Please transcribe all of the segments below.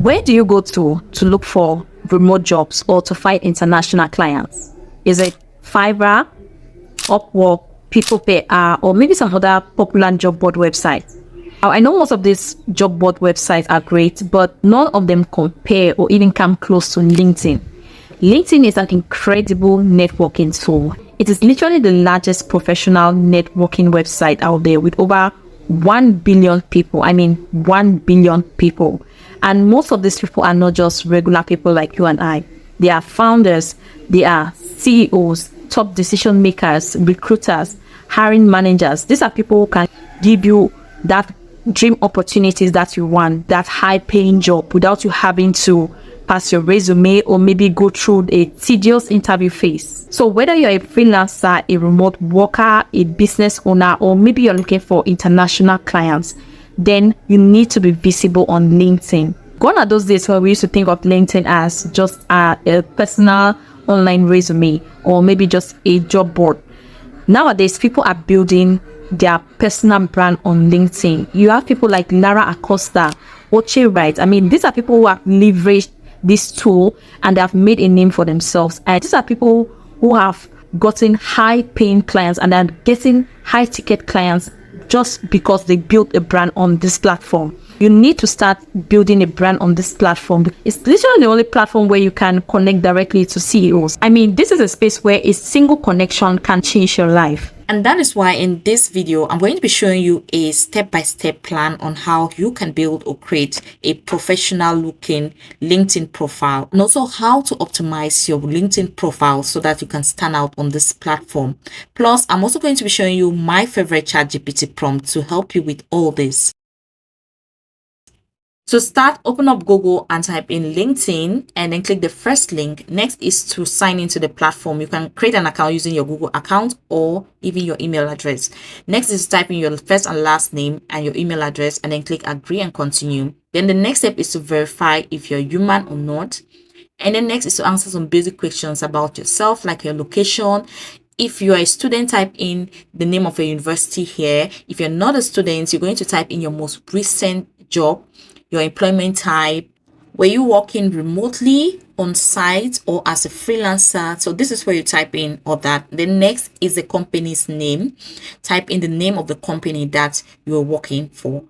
Where do you go to look for remote jobs or to find international clients? Is it Fiverr, Upwork, People Pay, or maybe some other popular job board websites? Now, I know most of these job board websites are great, but none of them compare or even come close to LinkedIn. LinkedIn is an incredible networking tool. It is literally the largest professional networking website out there with over 1 billion people. I mean, 1 billion people. And most of these people are not just regular people like you and I. They are founders, they are CEOs, top decision makers, recruiters, hiring managers. These are people who can give you that dream opportunities that you want, that high paying job without you having to pass your resume or maybe go through a tedious interview phase. So whether you're a freelancer, a remote worker, a business owner, or maybe you're looking for international clients, then you need to be visible on LinkedIn. Gone are those days where we used to think of LinkedIn as just a personal online resume or maybe just a job board. Nowadays, people are building their personal brand on LinkedIn. You have people like Lara Acosta, Oche Wright. I mean, these are people who have leveraged this tool and they have made a name for themselves. And these are people who have gotten high paying clients and are getting high ticket clients just because they built a brand on this platform. You need to start building a brand on this platform. It's literally the only platform where you can connect directly to CEOs. I mean, this is a space where a single connection can change your life. And that is why in this video, I'm going to be showing you a step-by-step plan on how you can build or create a professional looking LinkedIn profile, and also how to optimize your LinkedIn profile so that you can stand out on this platform. Plus, I'm also going to be showing you my favorite ChatGPT prompt to help you with all this. To start, open up Google and type in LinkedIn and then click the first link. Next is to sign into the platform. You can create an account using your Google account or even your email address. Next is to type in your first and last name and your email address and then click agree and continue. Then the next step is to verify if you're human or not. And then next is to answer some basic questions about yourself, like your location. If you are a student, type in the name of your university here. If you're not a student, you're going to type in your most recent job, your employment type, were you working remotely, on site, or as a freelancer. So this is where you type in all that. The next is the company's name. Type in the name of the company that you're working for.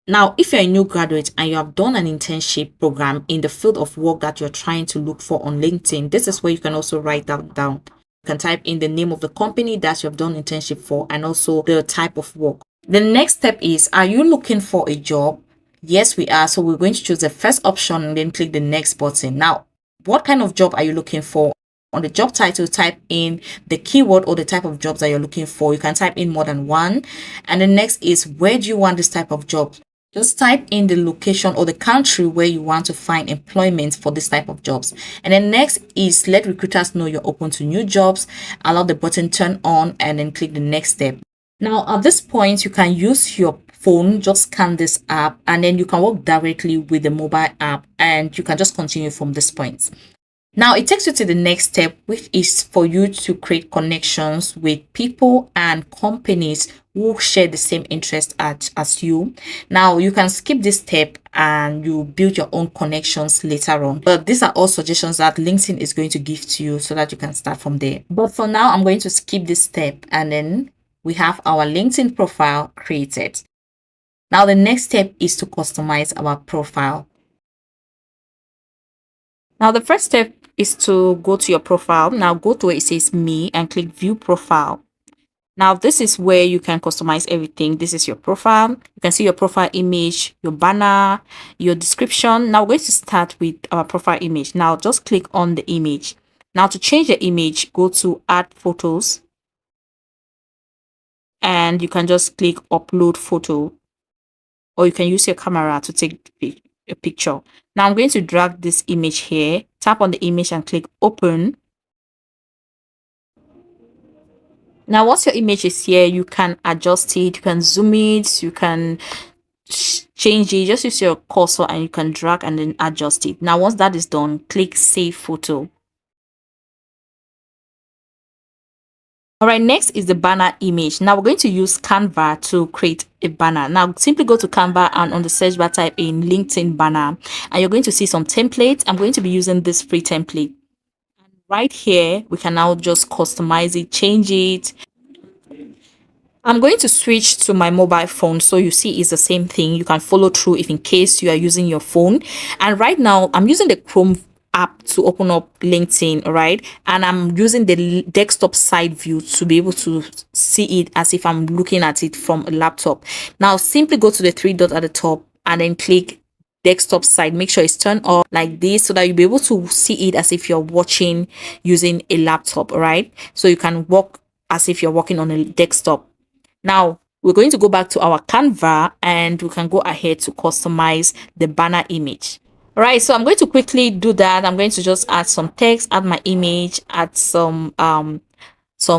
Now, if you're a new graduate and you have done an internship program in the field of work that you're trying to look for on LinkedIn, this is where you can also write that down. You can type in the name of the company that you have done internship for and also the type of work. The next step is, are you looking for a job? Yes, we are. So we're going to choose the first option and then click the next button. Now, what kind of job are you looking for? On the job title, type in the keyword or the type of jobs that you're looking for. You can type in more than one. And the next is, where do you want this type of job? Just type in the location or the country where you want to find employment for this type of jobs. And then next is, let recruiters know you're open to new jobs. Allow the button turn on and then click the next step. Now, at this point, you can use your phone, just scan this app, and then you can work directly with the mobile app and you can just continue from this point. Now, it takes you to the next step, which is for you to create connections with people and companies who share the same interest as you. Now, you can skip this step and you build your own connections later on. But these are all suggestions that LinkedIn is going to give to you so that you can start from there. But for now, I'm going to skip this step and then we have our LinkedIn profile created. Now, the next step is to customize our profile. Now, the first step is to go to your profile. Now, go to where it says me and click view profile. Now, this is where you can customize everything. This is your profile. You can see your profile image, your banner, your description. Now, we're going to start with our profile image. Now, just click on the image. Now, to change the image, go to add photos. And you can just click upload photo. Or you can use your camera to take a picture. Now I'm going to drag this image here, tap on the image and click open. Now once your image is here, you can adjust it, you can zoom it, you can change it. Just use your cursor and you can drag and then adjust it. Now once that is done, click save photo. All right, next is the banner image. Now we're going to use Canva to create a banner. Now simply go to Canva and on the search bar type in LinkedIn banner, and you're going to see some templates. I'm going to be using this free template. Right here, we can now just customize it, change it. I'm going to switch to my mobile phone, so you see it's the same thing. You can follow through if in case you are using your phone. And right now I'm using the Chrome app to open up LinkedIn, right? And I'm using the desktop side view to be able to see it as if I'm looking at it from a laptop. Now simply go to the three dots at the top and then click desktop side. Make sure it's turned off like this so that you'll be able to see it as if you're watching using a laptop, right? So you can work as if you're working on a desktop. Now we're going to go back to our Canva and we can go ahead to customize the banner image. All right, so I'm going to quickly do that. I'm going to just add some text, add my image, add some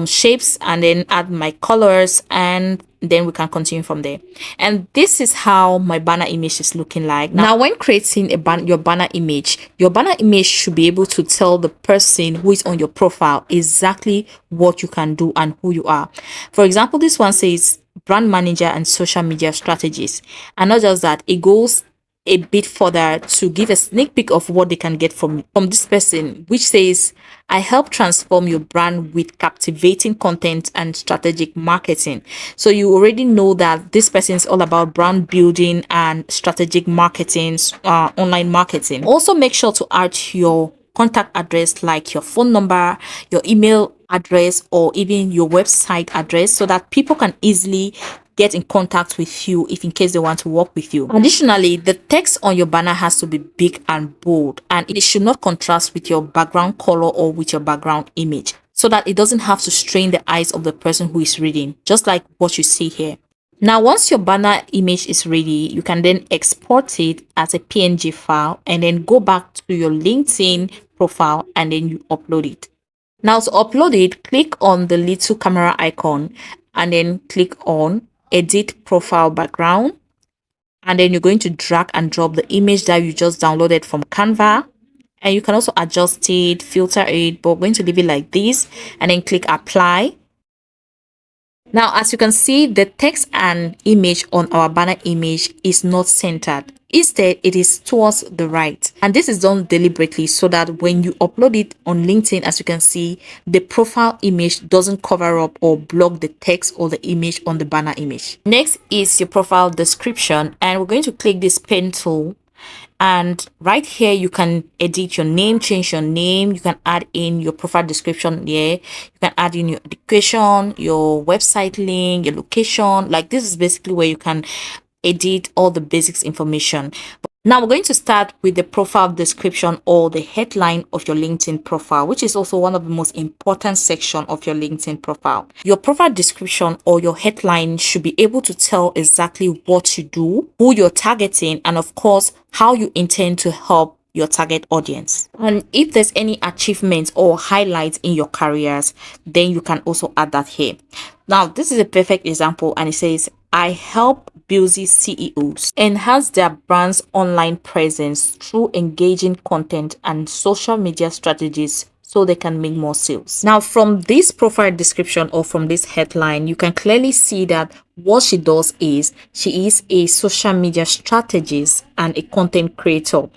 shapes, and then add my colors, and then we can continue from there. And this is how my banner image is looking like. Now when creating your banner image should be able to tell the person who is on your profile exactly what you can do and who you are. For example, this one says brand manager and social media strategies, and not just that, it goes a bit further to give a sneak peek of what they can get from this person, which says, I help transform your brand with captivating content and strategic marketing. So you already know that this person is all about brand building and strategic marketing, online marketing. Also make sure to add your contact address, like your phone number, your email address, or even your website address, so that people can easily get in contact with you if in case they want to work with you. Additionally, the text on your banner has to be big and bold, and it should not contrast with your background color or with your background image, so that it doesn't have to strain the eyes of the person who is reading, just like what you see here. Now, once your banner image is ready, you can then export it as a PNG file and then go back to your LinkedIn profile and then you upload it. Now to upload it, click on the little camera icon and then click on edit profile background, and then you're going to drag and drop the image that you just downloaded from Canva, and you can also adjust it, filter it, but we're going to leave it like this and then click apply. Now, as you can see, the text and image on our banner image is not centered. Instead, it is towards the right. And this is done deliberately so that when you upload it on LinkedIn, as you can see, the profile image doesn't cover up or block the text or the image on the banner image. Next is your profile description, and we're going to click this pen tool. And right here, you can edit your name, change your name. You can add in your profile description here. You can add in your education, your website link, your location. Like, this is basically where you can edit all the basics information. Now we're going to start with the profile description, or the headline of your LinkedIn profile, which is also one of the most important section of your LinkedIn profile. Your profile description or your headline should be able to tell exactly what you do, who you're targeting, and of course, how you intend to help your target audience. And if there's any achievements or highlights in your careers, then you can also add that here. Now, this is a perfect example, and it says, I help busy CEOs enhance their brand's online presence through engaging content and social media strategies so they can make more sales. Now, from this profile description or from this headline, you can clearly see that what she does is she is a social media strategist and a content creator,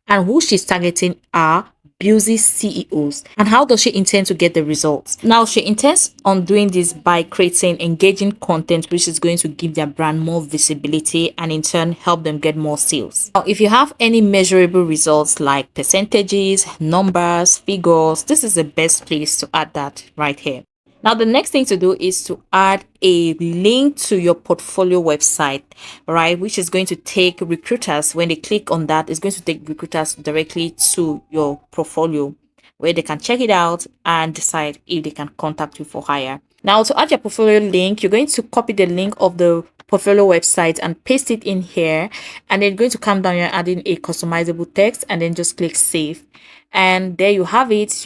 and who she's targeting are busy CEOs. And how does she intend to get the results? Now, she intends on doing this by creating engaging content, which is going to give their brand more visibility and in turn help them get more sales. Now, if you have any measurable results like percentages, numbers, figures, this is the best place to add that right here. Now, the next thing to do is to add a link to your portfolio website, right? Which is going to take recruiters, when they click on that, it's going to take recruiters directly to your portfolio where they can check it out and decide if they can contact you for hire. Now, to add your portfolio link, you're going to copy the link of the portfolio website and paste it in here. And then you're going to come down here, adding a customizable text, and then just click save. And there you have it.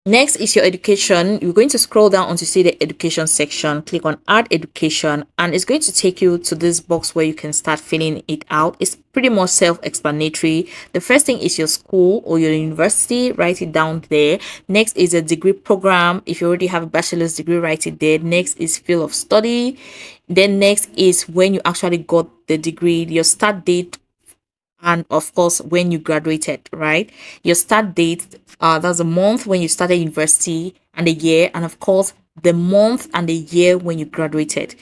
Next is your education. You're going to scroll down until you see the education section. Click on add education and it's going to take you to this box where you can start filling it out. It's pretty much self-explanatory. The first thing is your school or your university. Write it down there. Next is a degree program. If you already have a bachelor's degree, write it there. Next is field of study. Then next is when you actually got the degree, your start date, and of course when you graduated, right? Your start date, that's a month when you started university and the year, and of course the month and the year when you graduated.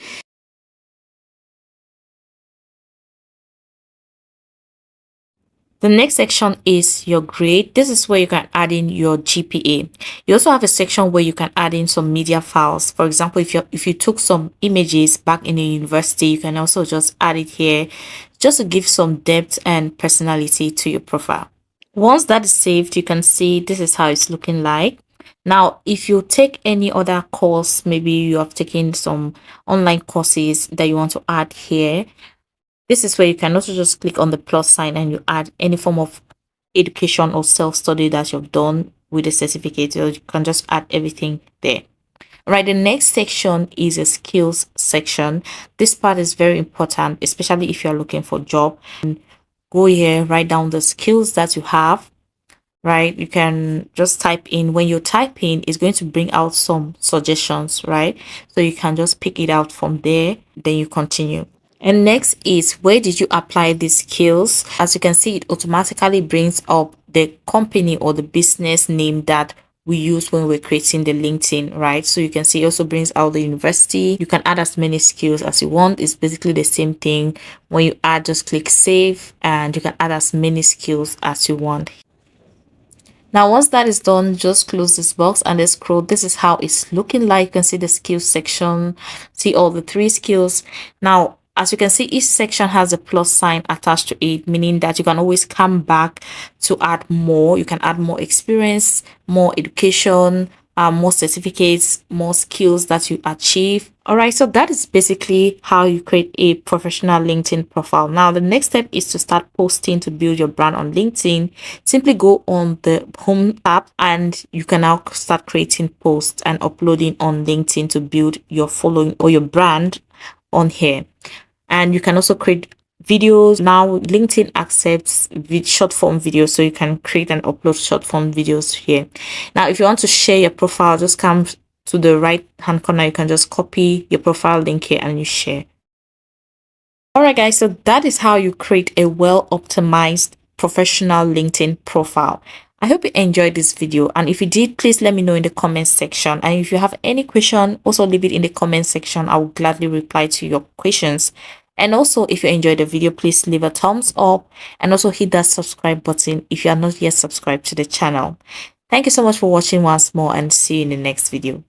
The next section is your grade. This is where you can add in your GPA. You also have a section where you can add in some media files. For example, if you took some images back in the university, you can also just add it here just to give some depth and personality to your profile. Once that is saved, you can see this is how it's looking like. Now, if you take any other course, maybe you have taken some online courses that you want to add here, this is where you can also just click on the plus sign and you add any form of education or self-study that you've done with a certificate. Or you can just add everything there. Right, the next section is a skills section. This part is very important, especially if you're looking for a job. Go here, write down the skills that you have. Right, you can just type in. When you type in, it's going to bring out some suggestions, right? So you can just pick it out from there, then you continue. And next is, where did you apply these skills? As you can see, it automatically brings up the company or the business name that we use when we're creating the LinkedIn, right? So you can see it also brings out the university. You can add as many skills as you want. It's basically the same thing. When you add, just click save and you can add as many skills as you want. Now, once that is done, just close this box and let's scroll. This is how it's looking like. You can see the skills section, see all the 3 skills. Now, as you can see, each section has a plus sign attached to it, meaning that you can always come back to add more. You can add more experience, more education, more certificates, more skills that you achieve. All right, so that is basically how you create a professional LinkedIn profile. Now, the next step is to start posting to build your brand on LinkedIn. Simply go on the home tab and you can now start creating posts and uploading on LinkedIn to build your following or your brand on here. And you can also create videos. Now LinkedIn accepts short form videos, so you can create and upload short form videos here. Now if you want to share your profile, just come to the right hand corner. You can just copy your profile link here and you share. All right guys, so that is how you create a well optimized professional LinkedIn profile. I hope you enjoyed this video, and if you did, please let me know in the comment section. And if you have any question, also leave it in the comment section. I will gladly reply to your questions. And also, if you enjoyed the video, please leave a thumbs up and also hit that subscribe button if you are not yet subscribed to the channel. Thank you so much for watching once more, and see you in the next video.